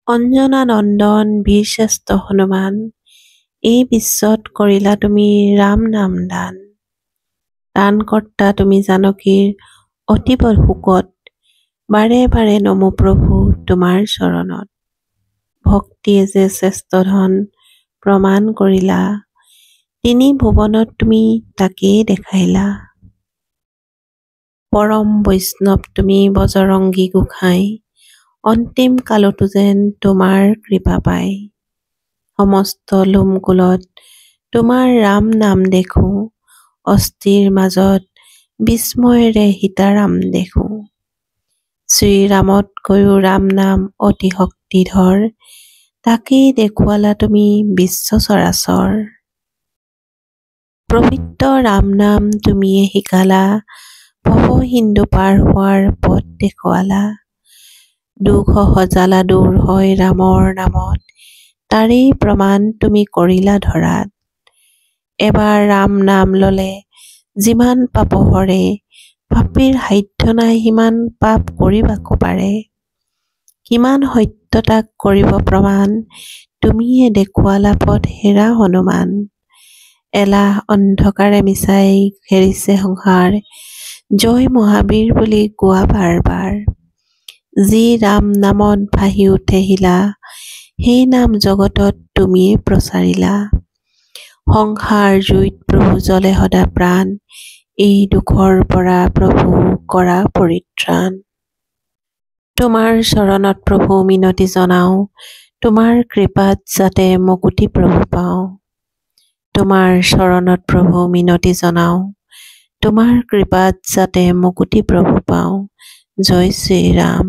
অঞ্জনা নন্দন বীৰশ্ৰেষ্ঠ হনুমান, এই বিশ্বত কৰিলা তুমি ৰাম নাম দান। দানকৰ্তা তুমি জানকীৰ অতীব শোকত, বাৰে বাৰে নমো প্ৰভু তোমাৰ চৰণত। ভক্তিয়ে যে শ্ৰেষ্ঠ ধন প্ৰমাণ কৰিলা, তিনি ভুৱনত তুমি তাকেই দেখাইলা। পৰম বৈষ্ণৱ তুমি বজৰংগী গোসাঁই, অন্তিম কালতো যেন তোমাৰ কৃপা পাই। সমস্ত লোমকুলত তোমাৰ ৰাম নাম দেখোঁ, অস্থিৰ মাজত বিস্ময়েৰে সীতাৰাম দেখোঁ। শ্ৰীৰামতকৈও ৰাম নাম অতি শক্তিধৰ, তাকেই দেখুৱালা তুমি বিশ্ব চৰাচৰ। পবিত্ৰ ৰাম নাম তুমিয়ে শিকালা, ভৱ সিন্ধু পাৰ হোৱাৰ পথ দেখুৱালা। দুখ সহজালা দূৰ হয় ৰামৰ নামত, তাৰেই প্ৰমাণ তুমি কৰিলা ধৰাত। এবাৰ ৰাম নাম ললে যিমান পাপ হৰে, পাপীৰ সাধ্য নাই সিমান পাপ কৰিবাকো পাৰে। কিমান সত্য তাক কৰিব প্ৰমাণ, তুমিয়ে দেখুৱালা পথ হেৰা হনুমান। এলাহ অন্ধকাৰে মিছাই ঘেৰিছে সংসাৰ, জয় মহাবীৰ বুলি কোৱা বাৰ বাৰ। যি ৰাম নামত ভাহি উঠে শিলা, সেই নাম জগতত তুমিয়ে প্ৰচাৰিলা। সংসাৰ জুইত প্ৰভু জ্বলে সদা প্ৰাণ, এই দুখৰ পৰা প্ৰভু কৰা পৰিত্ৰাণ। তোমাৰ চৰণত প্ৰভু মিনতি জনাওঁ, তোমাৰ কৃপাত যাতে মুকুতি প্ৰভু পাওঁ। তোমাৰ চৰণত প্ৰভু মিনতি জনাওঁ, তোমাৰ কৃপাত যাতে মুকুতি প্ৰভু পাওঁ। জয় শ্ৰীৰাম।